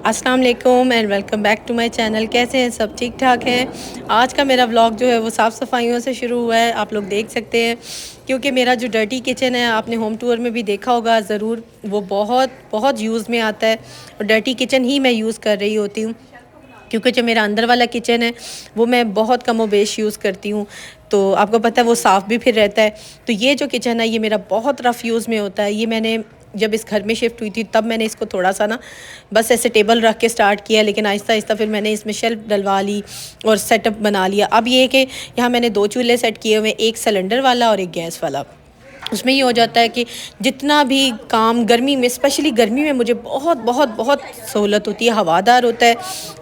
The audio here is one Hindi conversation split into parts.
अस्सलाम वालेकुम and welcome back to my channel. कैसे हैं सब? ठीक ठाक हैं। आज का मेरा व्लॉग जो है वो साफ़ सफाइयों से शुरू हुआ है, आप लोग देख सकते हैं। क्योंकि मेरा जो डर्टी किचन है आपने होम टूर में भी देखा होगा ज़रूर, वो बहुत बहुत यूज़ में आता है और डर्टी किचन ही मैं यूज़ कर रही होती हूँ। क्योंकि जो मेरा अंदर वाला किचन है वो मैं बहुत कम व बेश यूज़ करती हूँ, तो आपको पता है वो साफ़ भी फिर रहता है। तो ये जो किचन है ये मेरा बहुत रफ़ यूज़ में होता है। ये मैंने जब इस घर में शिफ्ट हुई थी तब मैंने इसको थोड़ा सा ना बस ऐसे टेबल रख के स्टार्ट किया, लेकिन आहिस्ता आहिस्ता फिर मैंने इसमें शेल्फ डलवा ली और सेटअप बना लिया। अब ये है कि यहाँ मैंने 2 चूल्हे सेट किए हुए हैं, एक सिलेंडर वाला और एक गैस वाला। उसमें ये हो जाता है कि जितना भी काम गर्मी में, स्पेशली गर्मी में मुझे बहुत बहुत बहुत सहूलत होती है, हवादार होता है।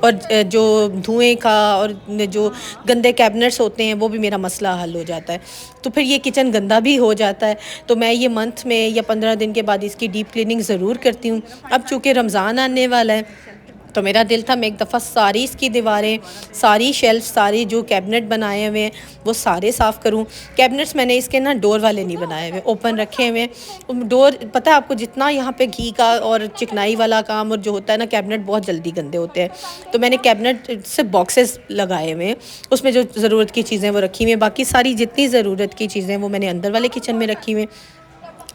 और जो धुएं का और जो गंदे कैबिनेट्स होते हैं वो भी मेरा मसला हल हो जाता है। तो फिर ये किचन गंदा भी हो जाता है, तो मैं ये मंथ में या 15 दिन के बाद इसकी डीप क्लीनिंग ज़रूर करती हूँ। अब चूँकि रमज़ान आने वाला है तो मेरा दिल था मैं एक दफ़ा सारी इसकी दीवारें, सारी शेल्फ, सारी जो कैबिनेट बनाए हुए हैं वो सारे साफ़ करूं। कैबिनेट्स मैंने इसके ना डोर वाले नहीं बनाए हुए, ओपन रखे हुए हैं। डोर पता है आपको, जितना यहाँ पे घी का और चिकनाई वाला काम और जो होता है ना, कैबिनेट बहुत जल्दी गंदे होते हैं। तो मैंने कैबिनेट से बॉक्सेस लगाए हुए हैं, उसमें जो ज़रूरत की चीज़ें वो रखी हुई हैं। बाकी सारी जितनी ज़रूरत की चीज़ें वो मैंने अंदर वाले किचन में रखी हुई हैं।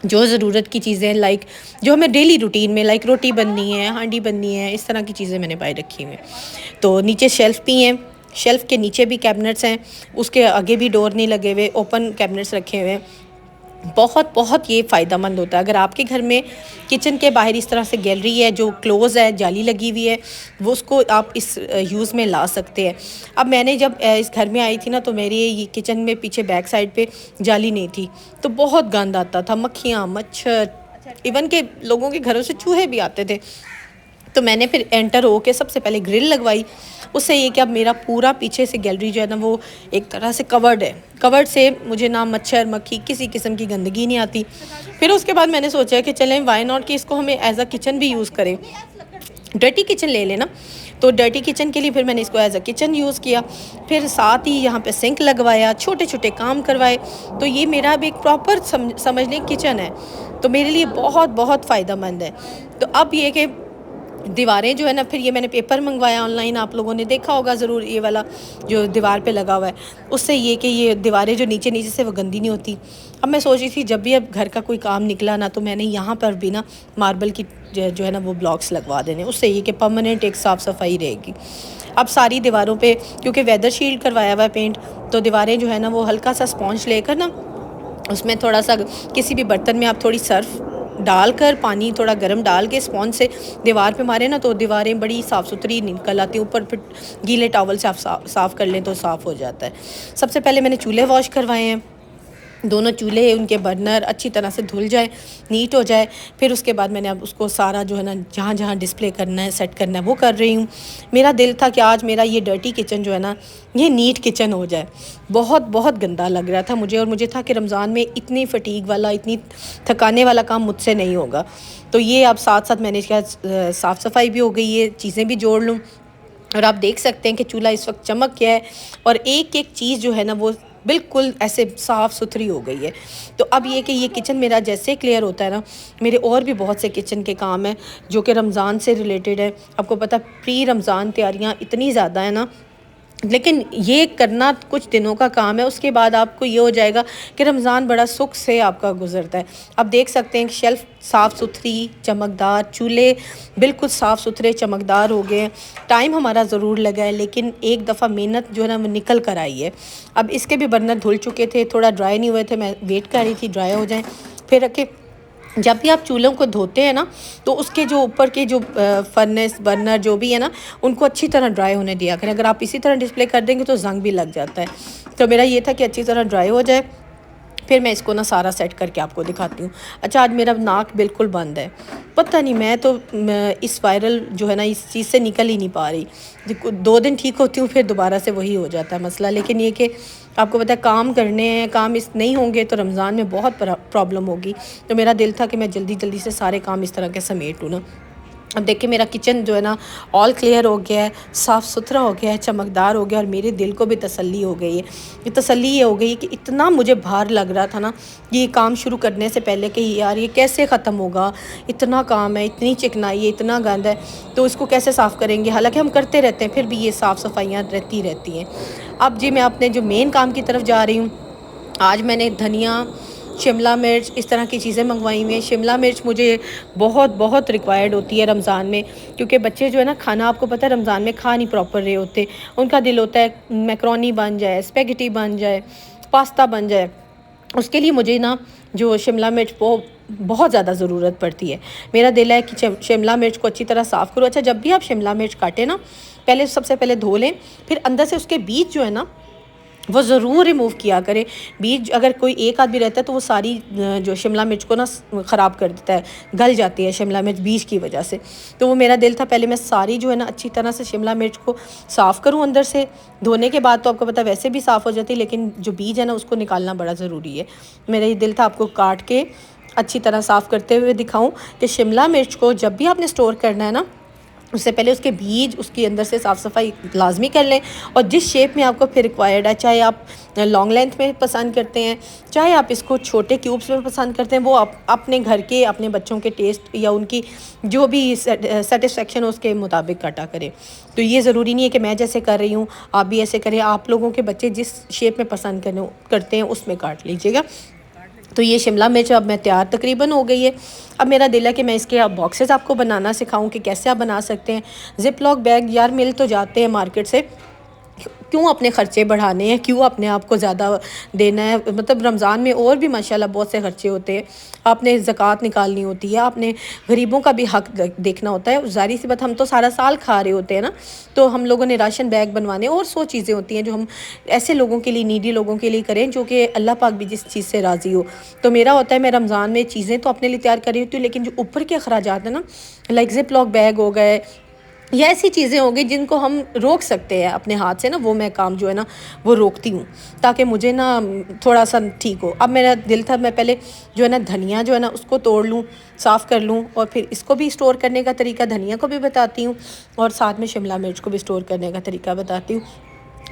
जो ज़रूरत की चीज़ें लाइक जो हमें डेली रूटीन में लाइक रोटी बननी है, हांडी बननी है, इस तरह की चीज़ें मैंने बाहर रखी हुई हैं। तो नीचे शेल्फ़ भी हैं, शेल्फ़ के नीचे भी कैबिनेट्स हैं, उसके आगे भी डोर नहीं लगे हुए, ओपन कैबिनेट्स रखे हुए हैं। बहुत बहुत ये फ़ायदेमंद होता है अगर आपके घर में किचन के बाहर इस तरह से गैलरी है जो क्लोज़ है, जाली लगी हुई है, वो उसको आप इस यूज़ में ला सकते हैं। अब मैंने जब इस घर में आई थी ना, तो मेरी ये किचन में पीछे बैक साइड पे जाली नहीं थी, तो बहुत गंद आता था, मक्खियाँ, मच्छर, इवन के लोगों के घरों से चूहे भी आते थे। तो मैंने फिर एंटर होके सबसे पहले ग्रिल लगवाई। उससे ये कि अब मेरा पूरा पीछे से गैलरी जो है ना वो एक तरह से कवर्ड है। कवर्ड से मुझे ना मच्छर मक्खी किसी किस्म की गंदगी नहीं आती। फिर उसके बाद मैंने सोचा कि चलें व्हाई नॉट कि इसको हमें एज अ किचन भी यूज़ करें। डर्टी किचन ले लेना, तो डर्टी किचन के लिए फिर मैंने इसको एज अ किचन यूज़ किया। फिर साथ ही यहाँ पे सिंक लगवाया, छोटे छोटे काम करवाए। तो ये मेरा अब एक प्रॉपर समझ लें किचन है, तो मेरे लिए बहुत बहुत फ़ायदेमंद है। तो अब ये कि दीवारें जो है ना, फिर ये मैंने पेपर मंगवाया ऑनलाइन, आप लोगों ने देखा होगा ज़रूर, ये वाला जो दीवार पे लगा हुआ है। उससे ये कि ये दीवारें जो नीचे नीचे से वो गंदी नहीं होती। अब मैं सोच रही थी जब भी अब घर का कोई काम निकला ना, तो मैंने यहाँ पर भी ना मार्बल की जो है ना वो ब्लॉक्स लगवा देने, उससे ये कि परमानेंट एक साफ़ सफाई रहेगी। अब सारी दीवारों पे क्योंकि वेदर शील्ड करवाया हुआ है पेंट, तो दीवारें जो है ना वो हल्का सा स्पॉन्ज लेकर ना उसमें थोड़ा सा किसी भी बर्तन में आप थोड़ी सर्फ डालकर, पानी थोड़ा गर्म डाल के स्पॉन्ज से दीवार पे मारे ना, तो दीवारें बड़ी साफ़ सुथरी निकल आती हैं। ऊपर फिर गीले टॉवल से आप साफ़ कर लें तो साफ़ हो जाता है। सबसे पहले मैंने चूल्हे वॉश करवाए हैं, दोनों चूल्हे, उनके बर्नर अच्छी तरह से धुल जाए, नीट हो जाए। फिर उसके बाद मैंने अब उसको सारा जो है ना जहाँ जहाँ डिस्प्ले करना है, सेट करना है, वो कर रही हूँ। मेरा दिल था कि आज मेरा ये डर्टी किचन जो है ना ये नीट किचन हो जाए। बहुत बहुत गंदा लग रहा था मुझे, और मुझे था कि रमज़ान में इतनी फटीग वाला, इतनी थकाने वाला काम मुझसे नहीं होगा। तो ये अब साथ साथ मैंने इसका साफ़ सफाई भी हो गई है, चीज़ें भी जोड़ लूँ। और आप देख सकते हैं कि चूल्हा इस वक्त चमक गया है और एक एक चीज़ जो है ना वो बिल्कुल ऐसे साफ़ सुथरी हो गई है। तो अब ये कि ये किचन मेरा जैसे क्लियर होता है ना, मेरे और भी बहुत से किचन के काम हैं जो कि रमज़ान से रिलेटेड है। आपको पता प्री रमज़ान तैयारियां इतनी ज़्यादा है ना, लेकिन ये करना कुछ दिनों का काम है, उसके बाद आपको ये हो जाएगा कि रमज़ान बड़ा सुख से आपका गुजरता है। आप देख सकते हैं कि शेल्फ़ साफ़ सुथरी चमकदार, चूल्हे बिल्कुल साफ़ सुथरे चमकदार हो गए हैं। टाइम हमारा ज़रूर लगा है, लेकिन एक दफ़ा मेहनत जो है ना वो निकल कर आई है। अब इसके भी बर्नर धुल चुके थे, थोड़ा ड्राई नहीं हुए थे, मैं वेट कर रही थी ड्राई हो जाएँ फिर रखे। जब भी आप चूल्हों को धोते हैं ना, तो उसके जो ऊपर के जो फर्नेस बर्नर जो भी है ना, उनको अच्छी तरह ड्राई होने दिया करें। अगर आप इसी तरह डिस्प्ले कर देंगे तो जंग भी लग जाता है। तो मेरा ये था कि अच्छी तरह ड्राई हो जाए, फिर मैं इसको ना सारा सेट करके आपको दिखाती हूँ। अच्छा, आज मेरा नाक बिल्कुल बंद है, पता नहीं, मैं तो इस वायरल जो है ना इस चीज़ से निकल ही नहीं पा रही। 2 दिन ठीक होती हूँ फिर दोबारा से वही हो जाता है मसला। लेकिन ये कि आपको पता है काम करने हैं, काम इस नहीं होंगे तो रमज़ान में बहुत प्रॉब्लम होगी। तो मेरा दिल था कि मैं जल्दी जल्दी से सारे काम इस तरह के समेटूँ ना। अब देखिए मेरा किचन जो है ना ऑल क्लियर हो गया है, साफ़ सुथरा हो गया है, चमकदार हो गया, और मेरे दिल को भी तसल्ली हो गई है। ये तसल्ली ये हो गई कि इतना मुझे भार लग रहा था ना ये काम शुरू करने से पहले कि यार ये कैसे ख़त्म होगा, इतना काम है, इतनी चिकनाई है, इतना गंद है, तो इसको कैसे साफ़ करेंगे। हालांकि हम करते रहते हैं, फिर भी ये साफ़ सफाइयाँ रहती हैं। अब जी मैं अपने जो मेन काम की तरफ जा रही हूँ। आज मैंने धनिया, शिमला मिर्च, इस तरह की चीज़ें मंगवाई हुई हैं। शिमला मिर्च मुझे बहुत बहुत रिक्वायर्ड होती है रमज़ान में, क्योंकि बच्चे जो है ना खाना, आपको पता है रमज़ान में खा नहीं प्रॉपर रहे होते। उनका दिल होता है मैक्रोनी बन जाए, स्पेगेटी बन जाए, पास्ता बन जाए। उसके लिए मुझे ना जो शिमला मिर्च वो बहुत ज़्यादा ज़रूरत पड़ती है। मेरा दिल है कि शिमला मिर्च को अच्छी तरह साफ़ करो। अच्छा, जब भी आप शिमला मिर्च काटें ना, पहले सबसे पहले धो लें, फिर अंदर से उसके बीज जो है ना वो ज़रूर रिमूव किया करें। बीज अगर कोई एक आध भी रहता है तो वो सारी जो शिमला मिर्च को ना ख़राब कर देता है, गल जाती है शिमला मिर्च बीज की वजह से। तो वो मेरा दिल था पहले मैं सारी जो है ना अच्छी तरह से शिमला मिर्च को साफ़ करूँ अंदर से। धोने के बाद तो आपको पता है वैसे भी साफ़ हो जाती है, लेकिन जो बीज है ना उसको निकालना बड़ा ज़रूरी है। मेरा ये दिल था आपको काट के अच्छी तरह साफ़ करते हुए दिखाऊँ कि शिमला मिर्च को जब भी आपने स्टोर करना है ना, उससे पहले उसके बीज, उसके अंदर से साफ़ सफाई लाजमी कर लें। और जिस शेप में आपको फिर रिक्वायर्ड है, चाहे आप लॉन्ग लेंथ में पसंद करते हैं, चाहे आप इसको छोटे क्यूब्स में पसंद करते हैं, वो आप अपने घर के, अपने बच्चों के टेस्ट या उनकी जो भी सेटिस्फेक्शन हो उसके मुताबिक काटा करें। तो ये ज़रूरी नहीं है कि मैं जैसे कर रही हूँ आप भी ऐसे करें। आप लोगों के बच्चे जिस शेप में पसंद करते हैं उसमें काट लीजिएगा। तो ये शिमला मिर्च अब मैं तैयार तकरीबन हो गई है। अब मेरा दिल है कि मैं इसके अब बॉक्सेस आपको बनाना सिखाऊं कि कैसे आप बना सकते हैं। ज़िप लॉक बैग यार मिल तो जाते हैं मार्केट से, क्यों अपने ख़र्चे बढ़ाने हैं, क्यों अपने आप को ज़्यादा देना है। मतलब रमज़ान में और भी माशाल्लाह बहुत से ख़र्चे होते हैं। आपने ज़कात निकालनी होती है, आपने गरीबों का भी हक़ देखना होता है। ज़ाहिर सी बात, हम तो सारा साल खा रहे होते हैं ना, तो हम लोगों ने राशन बैग बनवाने और 100 चीज़ें होती हैं जो हम ऐसे लोगों के लिए, नीडी लोगों के लिए करें जो कि अल्लाह पाक भी जिस चीज़ से राज़ी हो। तो मेरा होता है मैं रमज़ान में चीज़ें तो अपने लिए तैयार कर रही होती हूँ, लेकिन जो ऊपर के अखराजात हैं ना, लाइक ज़िप लॉक बैग हो गए या ऐसी चीज़ें हो गई जिनको हम रोक सकते हैं अपने हाथ से ना, वो मैं काम जो है ना वो रोकती हूँ, ताकि मुझे ना थोड़ा सा ठीक हो। अब मेरा दिल था मैं पहले जो है ना धनिया जो है ना उसको तोड़ लूँ, साफ़ कर लूँ, और फिर इसको भी स्टोर करने का तरीका धनिया को भी बताती हूँ, और साथ में शिमला मिर्च को भी स्टोर करने का तरीका बताती हूँ।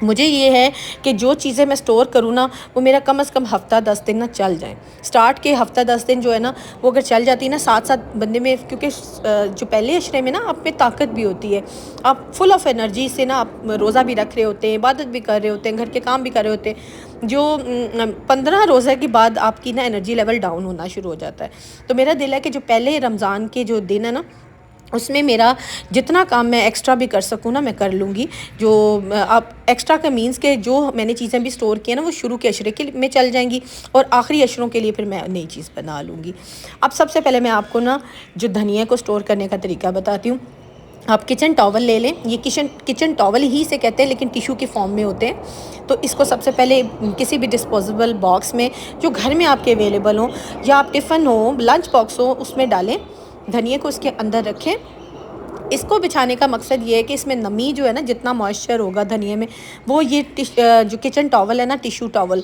मुझे ये है कि जो चीज़ें मैं स्टोर करूँ ना वो मेरा कम से कम हफ़्ता 10 दिन ना चल जाए। स्टार्ट के हफ़्ता 10 दिन जो है ना वो अगर चल जाती है ना, साथ साथ बंदे में, क्योंकि जो पहले अशरे में ना आप में ताकत भी होती है, आप फुल ऑफ एनर्जी से ना आप रोज़ा भी रख रहे होते हैं, इबादत भी कर रहे होते हैं, घर के काम भी कर रहे होते हैं। जो 15 रोज़ा के बाद आपकी ना एनर्जी लेवल डाउन होना शुरू हो जाता है। तो मेरा दिल है कि जो पहले रमज़ान के जो दिन है ना उसमें मेरा जितना काम मैं एक्स्ट्रा भी कर सकूँ ना मैं कर लूँगी। जो आप एक्स्ट्रा का मीन्स के जो मैंने चीज़ें भी स्टोर की है ना वो शुरू के अशरे के में चल जाएंगी, और आखिरी अशरों के लिए फिर मैं नई चीज़ बना लूँगी। अब सबसे पहले मैं आपको ना जो धनिया को स्टोर करने का तरीका बताती हूँ। आप किचन टॉवल ले लें, ये किचन टॉवल ही से कहते हैं लेकिन टिशू के फॉर्म में होते हैं। तो इसको सबसे पहले किसी भी डिस्पोजेबल बॉक्स में जो घर में आपके अवेलेबल हो, या आप टिफ़िन हो, लंच बॉक्स हो, उसमें डालें। धनिया को इसके अंदर रखें। इसको बिछाने का मकसद ये है कि इसमें नमी जो है ना, जितना मॉइस्चर होगा धनिया में, वो ये जो किचन टॉवल है ना, टिशू टॉवल,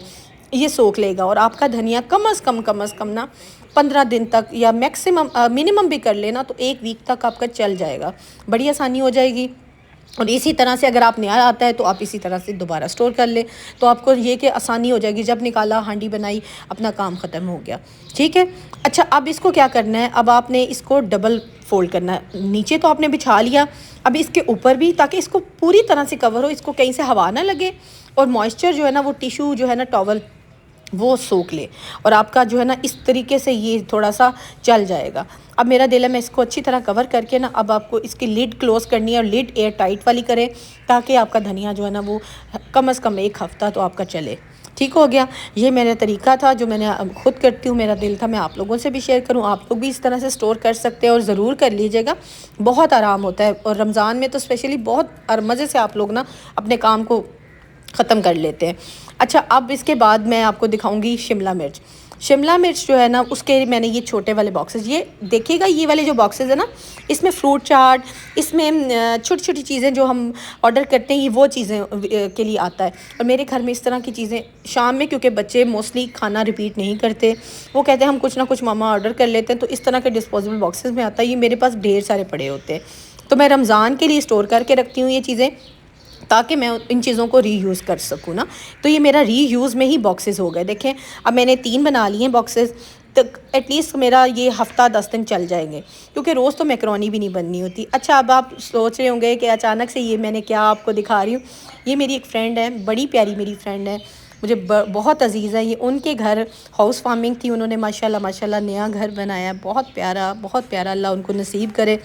ये सोख लेगा। और आपका धनिया कम अज़ कम ना 15 दिन तक, या मैक्सिमम मिनिमम भी कर लेना तो 1 वीक तक आपका चल जाएगा। बड़ी आसानी हो जाएगी। और इसी तरह से अगर आप नया आता है तो आप इसी तरह से दोबारा स्टोर कर लें, तो आपको ये कि आसानी हो जाएगी। जब निकाला, हांडी बनाई, अपना काम ख़त्म हो गया। ठीक है। अच्छा, अब इसको क्या करना है, अब आपने इसको डबल फोल्ड करना है। नीचे तो आपने बिछा लिया, अब इसके ऊपर भी, ताकि इसको पूरी तरह से कवर हो, इसको कहीं से हवा ना लगे, और मॉइस्चर जो है ना वो टिशू जो है ना टॉवल वो सोख ले, और आपका जो है ना इस तरीके से ये थोड़ा सा चल जाएगा। अब मेरा दिल है मैं इसको अच्छी तरह कवर करके ना, अब आपको इसकी लिड क्लोज़ करनी है, और लिड एयर टाइट वाली करें, ताकि आपका धनिया जो है ना वो कम से कम 1 हफ़्ता तो आपका चले। ठीक हो गया। ये मेरा तरीका था जो मैंने खुद करती हूँ। मेरा दिल था मैं आप लोगों से भी शेयर करूँ, आप लोग भी इस तरह से स्टोर कर सकते हैं, और ज़रूर कर लीजिएगा। बहुत आराम होता है, और रमज़ान में तो स्पेशली बहुत मज़े से आप लोग ना अपने काम को ख़त्म कर लेते हैं। अच्छा, अब इसके बाद मैं आपको दिखाऊंगी शिमला मिर्च। शिमला मिर्च जो है ना उसके मैंने ये छोटे वाले बॉक्सेस, ये देखिएगा ये वाले जो बॉक्सेस है ना, इसमें फ्रूट चाट, इसमें छोटी छोटी चीज़ें जो हम ऑर्डर करते हैं ये वो चीज़ें के लिए आता है। और मेरे घर में इस तरह की चीज़ें शाम में, क्योंकि बच्चे मोस्टली खाना रिपीट नहीं करते, वो कहते हैं हम कुछ ना कुछ मामा ऑर्डर कर लेते हैं, तो इस तरह के डिस्पोजेबल बॉक्सेस में आता है। ये मेरे पास ढेर सारे पड़े होते हैं, तो मैं रमज़ान के लिए स्टोर करके रखती हूँ ये चीज़ें, ताकि मैं इन चीज़ों को रीयूज़ कर सकूँ ना। तो ये मेरा रीयूज़ में ही बॉक्सेस हो गए। देखें अब मैंने 3 बना लिए हैं बॉक्सेस, तो एटलीस्ट मेरा ये हफ़्ता 10 दिन चल जाएंगे, क्योंकि रोज़ तो मैकरोनी भी नहीं बननी होती। अच्छा, अब आप सोच रहे होंगे कि अचानक से ये मैंने क्या आपको दिखा रही हूँ। ये मेरी एक फ़्रेंड है, बड़ी प्यारी मेरी फ्रेंड है, मुझे बहुत अजीज़ है। ये उनके घर हाउस फार्मिंग थी, उन्होंने माशाल्लाह माशाल्लाह नया घर बनाया, बहुत प्यारा बहुत प्यारा, अल्लाह उनको नसीब करे।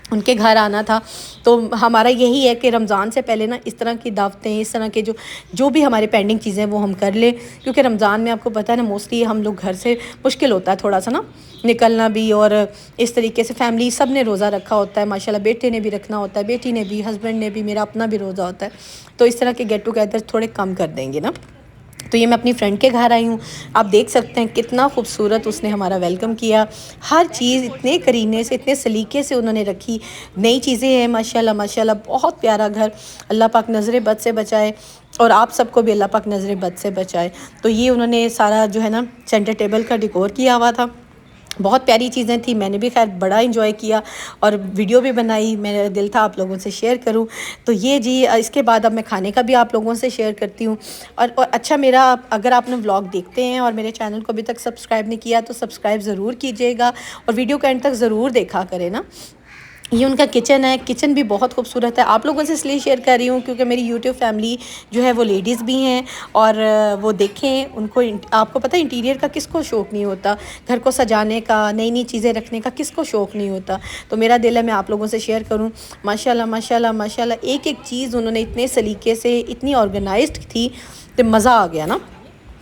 उनके घर आना था, तो हमारा यही है कि रमज़ान से पहले ना इस तरह की दावतें, इस तरह के जो भी हमारे पेंडिंग चीज़ें वो हम कर लें, क्योंकि रमज़ान में आपको पता है ना मोस्टली हम लोग घर से मुश्किल होता है थोड़ा सा ना निकलना भी, और इस तरीके से फैमिली सब ने रोज़ा रखा होता है माशाल्लाह, बेटे ने भी रखना होता है, बेटी ने भी, हस्बैंड ने भी, मेरा अपना भी रोज़ा होता है, तो इस तरह के गेट टुगेदर थोड़े कम कर देंगे ना। तो ये मैं अपनी फ्रेंड के घर आई हूँ, आप देख सकते हैं कितना खूबसूरत उसने हमारा वेलकम किया। हर चीज़ इतने करीने से, इतने सलीके से उन्होंने रखी, नई चीज़ें हैं माशाल्लाह माशाल्लाह, बहुत प्यारा घर। अल्लाह पाक नज़र बद से बचाए, और आप सबको भी अल्लाह पाक नज़र बद से बचाए। तो ये उन्होंने सारा जो है ना सेंटर टेबल का डेकोर किया हुआ था, बहुत प्यारी चीज़ें थी, मैंने भी खैर बड़ा इंजॉय किया और वीडियो भी बनाई, मेरा दिल था आप लोगों से शेयर करूं। तो ये जी, इसके बाद अब मैं खाने का भी आप लोगों से शेयर करती हूं। और अच्छा, मेरा अगर आपने व्लॉग देखते हैं और मेरे चैनल को अभी तक सब्सक्राइब नहीं किया तो सब्सक्राइब ज़रूर कीजिएगा, और वीडियो के एंड तक ज़रूर देखा करें ना। ये उनका किचन है, किचन भी बहुत खूबसूरत है। आप लोगों से इसलिए शेयर कर रही हूँ क्योंकि मेरी यूट्यूब फैमिली जो है वो लेडीज़ भी हैं, और वो देखें, उनको आपको पता है इंटीरियर का किसको शौक़ नहीं होता, घर को सजाने का, नई नई चीज़ें रखने का किसको शौक़ नहीं होता। तो मेरा दिल है मैं आप लोगों से शेयर करूँ। माशाल्लाह माशाल्लाह माशाल्लाह, एक एक चीज़ उन्होंने इतने सलीके से, इतनी ऑर्गेनाइज्ड थी, तो मज़ा आ गया ना।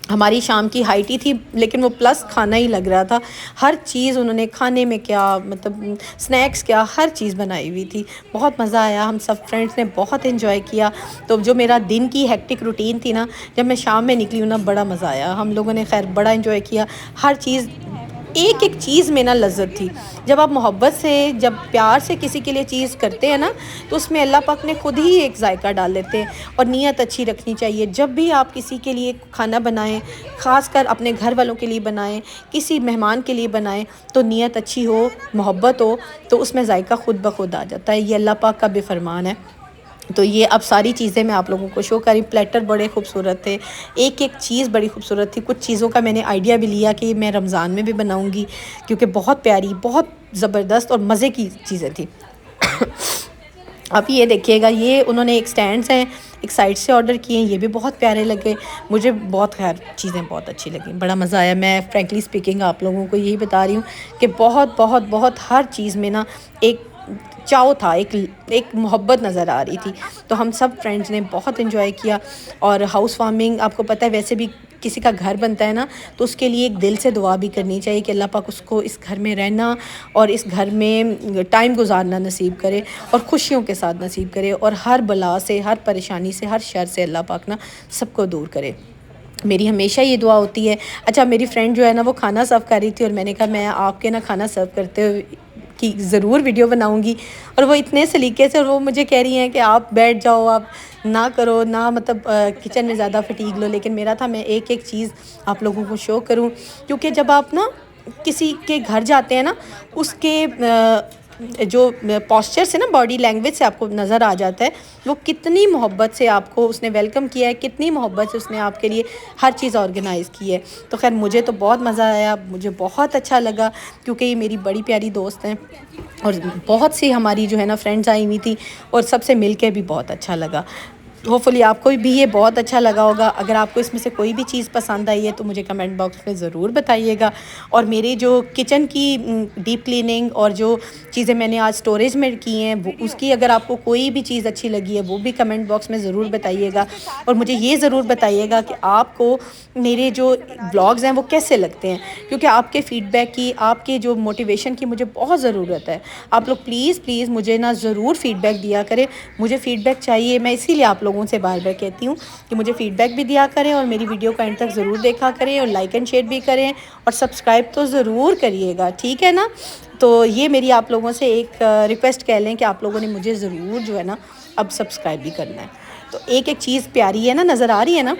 हमारी शाम की हाई टी थी, लेकिन वो प्लस खाना ही लग रहा था। हर चीज़ उन्होंने खाने में क्या मतलब स्नैक्स क्या, हर चीज़ बनाई हुई थी। बहुत मज़ा आया, हम सब फ्रेंड्स ने बहुत एंजॉय किया। तो जो मेरा दिन की हेक्टिक रूटीन थी ना, जब मैं शाम में निकली हूँ ना, बड़ा मज़ा आया। हम लोगों ने खैर बड़ा एंजॉय किया। हर चीज़, एक एक चीज़ में ना लज्जत थी। जब आप मोहब्बत से, जब प्यार से किसी के लिए चीज़ करते हैं ना, तो उसमें अल्लाह पाक ने खुद ही एक जायका डाल देते हैं। और नीयत अच्छी रखनी चाहिए। जब भी आप किसी के लिए खाना बनाएं, ख़ासकर अपने घर वालों के लिए बनाएं, किसी मेहमान के लिए बनाएं, तो नीयत अच्छी हो, मोहब्बत हो, तो उसमें जायका खुद ब खुद आ जाता है। ये अल्लाह पाक का बेफरमान है। तो ये अब सारी चीज़ें मैं आप लोगों को शो करी। प्लेटर बड़े खूबसूरत थे, एक एक चीज़ बड़ी खूबसूरत थी। कुछ चीज़ों का मैंने आइडिया भी लिया कि मैं रमज़ान में भी बनाऊंगी, क्योंकि बहुत प्यारी, बहुत ज़बरदस्त और मज़े की चीज़ें थी। अब ये देखिएगा, ये उन्होंने एक स्टैंड्स हैं, एक साइड से ऑर्डर किए हैं, ये भी बहुत प्यारे लगे मुझे। बहुत खैर चीज़ें बहुत अच्छी लगी, बड़ा मज़ा आया। मैं फ्रैंकली स्पीकिंग आप लोगों को यही बता रही हूँ कि बहुत बहुत बहुत हर चीज़ में ना एक चाव था, एक मोहब्बत नज़र आ रही थी। तो हम सब फ्रेंड्स ने बहुत इन्जॉय किया। और हाउस वार्मिंग आपको पता है, वैसे भी किसी का घर बनता है ना, तो उसके लिए एक दिल से दुआ भी करनी चाहिए कि अल्लाह पाक उसको इस घर में रहना और इस घर में टाइम गुजारना नसीब करे, और खुशियों के साथ नसीब करे, और हर बला से, हर परेशानी से, हर शर से अल्लाह पाक ना सबको दूर करे। मेरी हमेशा ये दुआ होती है। अच्छा, मेरी फ्रेंड जो है ना वो खाना सर्व कर रही थी, और मैंने कहा मैं आपके ना खाना सर्व करते हुए की ज़रूर वीडियो बनाऊंगी। और वो इतने सलीके से, और वो मुझे कह रही हैं कि आप बैठ जाओ, आप ना करो ना, मतलब किचन में ज़्यादा फटीग लो। लेकिन मेरा था मैं एक एक चीज़ आप लोगों को शो करूं, क्योंकि जब आप ना किसी के घर जाते हैं ना, उसके जो पोस्चर से ना, बॉडी लैंग्वेज से आपको नज़र आ जाता है वो कितनी मोहब्बत से आपको उसने वेलकम किया है, कितनी मोहब्बत से उसने आपके लिए हर चीज़ ऑर्गेनाइज़ की है। तो खैर मुझे तो बहुत मज़ा आया, मुझे बहुत अच्छा लगा, क्योंकि ये मेरी बड़ी प्यारी दोस्त हैं, और बहुत सी हमारी जो है ना फ्रेंड्स आई हुई थी, और सबसे मिल के भी बहुत अच्छा लगा। होपफुली आपको भी ये बहुत अच्छा लगा होगा। अगर आपको इसमें से कोई भी चीज़ पसंद आई है तो मुझे कमेंट बॉक्स में ज़रूर बताइएगा। और मेरी जो किचन की डीप क्लीनिंग और जो चीज़ें मैंने आज स्टोरेज में की हैं, वो उसकी अगर आपको कोई भी चीज़ अच्छी लगी है वो भी कमेंट बॉक्स में ज़रूर बताइएगा। और मुझे ये ज़रूर बताइएगा कि आपको मेरे जो ब्लॉग्स हैं वो कैसे लगते हैं, क्योंकि आपके फ़ीडबैक की, आपके जो मोटिवेशन की मुझे बहुत ज़रूरत है। आप लोग प्लीज़ प्लीज़ मुझे ना ज़रूर फ़ीडबैक दिया करें, मुझे फ़ीडबैक चाहिए। मैं इसीलिए आप लोग लोगों से बार बार कहती हूँ कि मुझे फ़ीडबैक भी दिया करें और मेरी वीडियो का एंड तक ज़रूर देखा करें और लाइक एंड शेयर भी करें और सब्सक्राइब तो ज़रूर करिएगा, ठीक है ना। तो ये मेरी आप लोगों से एक रिक्वेस्ट कह लें कि आप लोगों ने मुझे ज़रूर जो है ना अब सब्सक्राइब भी करना है। तो एक एक चीज़ प्यारी है ना, नज़र आ रही है ना।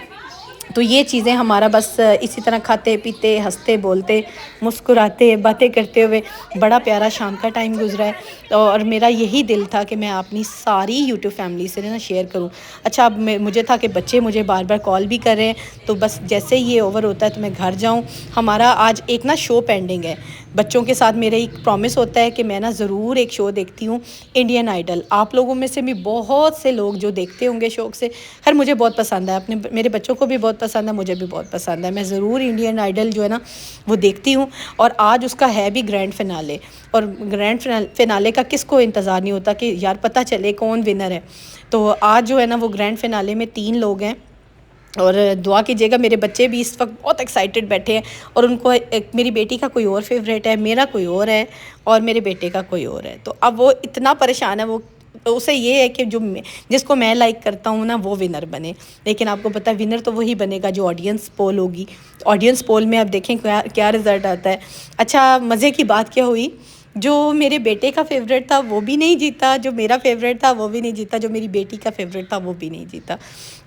तो ये चीज़ें हमारा बस इसी तरह खाते पीते हंसते बोलते मुस्कुराते बातें करते हुए बड़ा प्यारा शाम का टाइम गुजरा है। और मेरा यही दिल था कि मैं अपनी सारी यूट्यूब फैमिली से ना शेयर करूं। अच्छा, अब मुझे था कि बच्चे मुझे बार बार कॉल भी कर रहे हैं, तो बस जैसे ही ये ओवर होता है तो मैं घर जाऊं। हमारा आज एक ना शो पेंडिंग है बच्चों के साथ। मेरा एक प्रॉमिस होता है कि मैं ना ज़रूर एक शो देखती हूँ, इंडियन आइडल। आप लोगों में से भी बहुत से लोग जो देखते होंगे शौक़ से। खैर मुझे बहुत पसंद है, अपने मेरे बच्चों को भी बहुत पसंद है, मुझे भी बहुत पसंद है। मैं ज़रूर इंडियन आइडल जो है ना वो देखती हूँ। और आज उसका है भी ग्रैंड फिनाले, और ग्रैंड फिनाले का किसको इंतज़ार नहीं होता कि यार पता चले कौन विनर है। तो आज जो है ना वो ग्रैंड फिनाले में 3 लोग हैं, और दुआ कीजिएगा। मेरे बच्चे भी इस वक्त बहुत एक्साइटेड बैठे हैं, और उनको मेरी बेटी का कोई और फेवरेट है, मेरा कोई और है, और मेरे बेटे का कोई और है। तो अब वो इतना परेशान है, वो उसे ये है कि जो जिसको मैं लाइक करता हूँ ना वो विनर बने। लेकिन आपको पता है विनर तो वही बनेगा जो ऑडियंस पोल होगी। ऑडियंस पोल में अब देखें क्या रिज़ल्ट आता है। अच्छा, मज़े की बात क्या हुई, जो मेरे बेटे का फेवरेट था वो भी नहीं जीता, जो मेरा फेवरेट था वो भी नहीं जीता, जो मेरी बेटी का फेवरेट था वो भी नहीं जीता।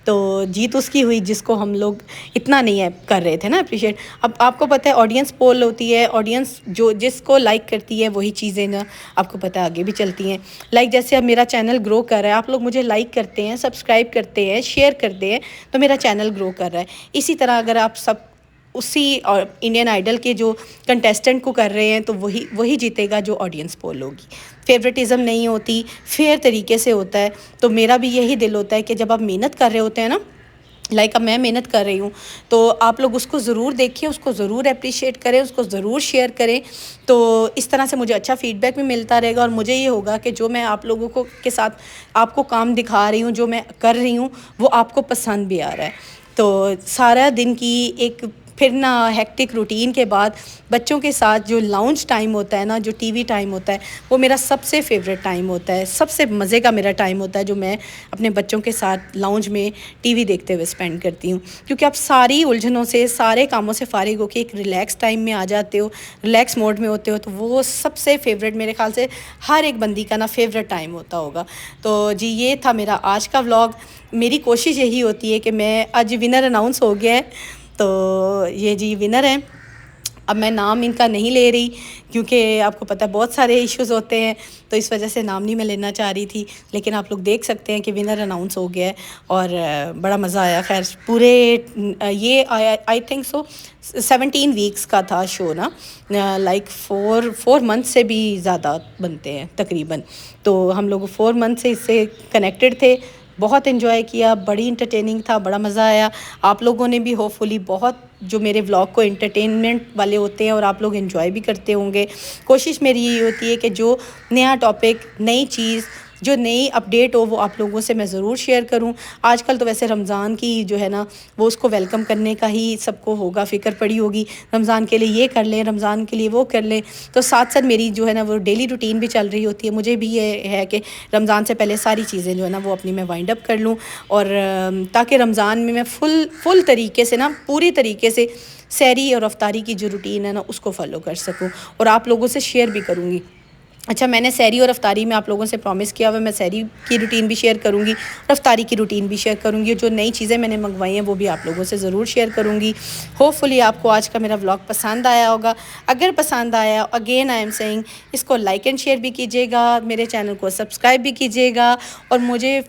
तो जीत उसकी हुई जिसको हम लोग इतना नहीं है कर रहे थे ना अप्रिशिएट। अब आपको पता है ऑडियंस पोल होती है, ऑडियंस जो जिसको लाइक करती है वही चीज़ें ना आपको पता है आगे भी चलती हैं। लाइक जैसे अब मेरा चैनल ग्रो कर रहा है, आप लोग मुझे लाइक करते हैं, सब्सक्राइब करते हैं, शेयर करते हैं, तो मेरा चैनल ग्रो कर रहा है। इसी तरह अगर आप सब उसी और इंडियन आइडल के जो कंटेस्टेंट को कर रहे हैं तो वही जीतेगा जो ऑडियंस पोल होगी। फेवरेटिज़म नहीं होती, फेयर तरीके से होता है। तो मेरा भी यही दिल होता है कि जब आप मेहनत कर रहे होते हैं ना, लाइक अब मैं मेहनत कर रही हूँ, तो आप लोग उसको ज़रूर देखिए, उसको ज़रूर अप्रिशिएट करें, उसको ज़रूर शेयर करें। तो इस तरह से मुझे अच्छा फ़ीडबैक भी मिलता रहेगा, और मुझे ये होगा कि जो मैं आप लोगों को के साथ आपको काम दिखा रही हूँ, जो मैं कर रही हूँ वो आपको पसंद भी आ रहा है। तो सारा दिन की एक फिर ना हेक्टिक रूटीन के बाद बच्चों के साथ जो लाउंज टाइम होता है ना, जो टीवी टाइम होता है, वो मेरा सबसे फेवरेट टाइम होता है, सबसे मज़े का मेरा टाइम होता है, जो मैं अपने बच्चों के साथ लाउंज में टीवी देखते हुए स्पेंड करती हूँ। क्योंकि आप सारी उलझनों से, सारे कामों से फ़ारिग होकर एक रिलैक्स टाइम में आ जाते हो, रिलैक्स मोड में होते हो, तो वो सबसे फेवरेट मेरे ख़्याल से हर एक बंदी का ना फेवरेट टाइम होता होगा। तो जी ये था मेरा आज का व्लॉग। मेरी कोशिश यही होती है कि मैं आज विनर अनाउंस हो गया है, तो ये जी विनर हैं। अब मैं नाम इनका नहीं ले रही क्योंकि आपको पता है बहुत सारे इश्यूज़ होते हैं, तो इस वजह से नाम नहीं मैं लेना चाह रही थी। लेकिन आप लोग देख सकते हैं कि विनर अनाउंस हो गया है, और बड़ा मज़ा आया। खैर पूरे ये आई थिंक सो 17 वीक्स का था शो ना, लाइक 4 मंथ से भी ज़्यादा बनते हैं तकरीबन। तो हम लोग 4 मंथ से इससे कनेक्टेड थे, बहुत इन्जॉय किया, बड़ी इंटरटेनिंग था, बड़ा मज़ा आया। आप लोगों ने भी होपफुली बहुत जो मेरे व्लॉग को एंटरटेनमेंट वाले होते हैं और आप लोग एंजॉय भी करते होंगे। कोशिश मेरी यही होती है कि जो नया टॉपिक, नई चीज़, जो नई अपडेट हो वो आप लोगों से मैं ज़रूर शेयर करूं। आजकल तो वैसे रमज़ान की जो है ना वो उसको वेलकम करने का ही सबको होगा, फ़िक्र पड़ी होगी रमज़ान के लिए ये कर लें, रमज़ान के लिए वो कर लें। तो साथ साथ मेरी जो है ना वो डेली रूटीन भी चल रही होती है। मुझे भी ये है कि रमज़ान से पहले सारी चीज़ें जो है ना वो अपनी मैं वाइंड अप कर लूँ, और ताकि रमज़ान में मैं फुल तरीके से ना, पूरी तरीके से सहरी और अफ्तारी की जो रूटीन है ना उसको फॉलो कर सकूँ, और आप लोगों से शेयर भी करूँगी। अच्छा, मैंने सहरी और अफ्तारी में आप लोगों से प्रॉमिस किया हुआ, मैं सहरी की रूटीन भी शेयर करूँगी और अफ्तारी की रूटीन भी शेयर करूँगी। जो नई चीज़ें मैंने मंगवाई हैं वो भी आप लोगों से ज़रूर शेयर करूँगी। होपफुली आपको आज का मेरा व्लॉग पसंद आया होगा। अगर पसंद आया, अगेन आई एम सेइंग, इसको लाइक एंड शेयर भी कीजिएगा, मेरे चैनल को सब्सक्राइब भी कीजिएगा, और मुझे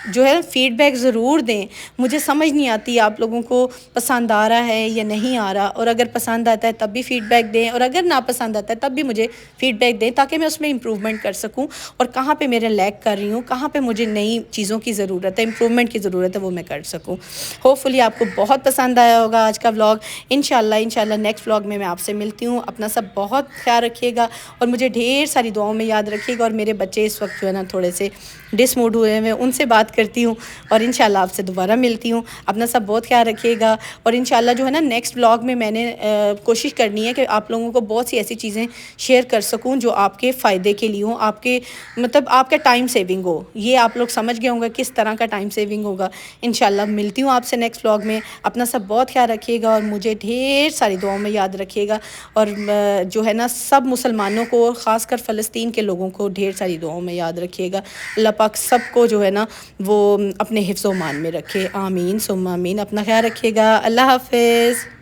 जो है फ़ीडबैक ज़रूर दें। मुझे समझ नहीं आती आप लोगों को पसंद आ रहा है या नहीं आ रहा, और अगर पसंद आता है तब भी फ़ीडबैक दें, और अगर ना पसंद आता है तब भी मुझे फ़ीडबैक दें, ताकि मैं उसमें इम्प्रूवमेंट कर सकूं, और कहाँ पे मेरे लैग कर रही हूँ, कहाँ पे मुझे नई चीज़ों की ज़रूरत है, इम्प्रूवमेंट की ज़रूरत है, वो मैं कर सकूँ। होपफुली आपको बहुत पसंद आया होगा आज का व्लॉग। इंशाल्लाह नेक्स्ट व्लॉग में मैं आपसे मिलती हूँ। अपना सब बहुत ख्याल रखिएगा, और मुझे ढेर सारी दुआओं में याद रखिएगा। और मेरे बच्चे इस वक्त जो है ना थोड़े से डिसमूड हुए हैं, उनसे बात बात करती हूँ और इंशाल्लाह आपसे दोबारा मिलती हूँ। अपना सब बहुत ख्याल रखिएगा और इंशाल्लाह जो है ना नेक्स्ट व्लॉग में मैंने कोशिश करनी है कि आप लोगों को बहुत सी ऐसी चीज़ें शेयर कर सकूँ जो आपके फ़ायदे के लिए हों, आपके मतलब आपका टाइम सेविंग हो। ये आप लोग समझ गए होंगे किस तरह का टाइम सेविंग होगा। इंशाल्लाह मिलती हूँ आपसे नेक्स्ट व्लॉग में। अपना सब बहुत ख्याल रखिएगा और मुझे ढेर सारी दुआओं में याद रखिएगा और जो है ना सब मुसलमानों को, ख़ासकर फ़लस्तीन के लोगों को ढेर सारी दुआओं में याद रखिएगा। अल्लाह पाक सबको जो है ना वो अपने हिफ्ज़-ओ-मान में रखे। आमीन सुम्मा आमीन। अपना ख्याल रखिएगा। अल्लाह हाफ़िज़।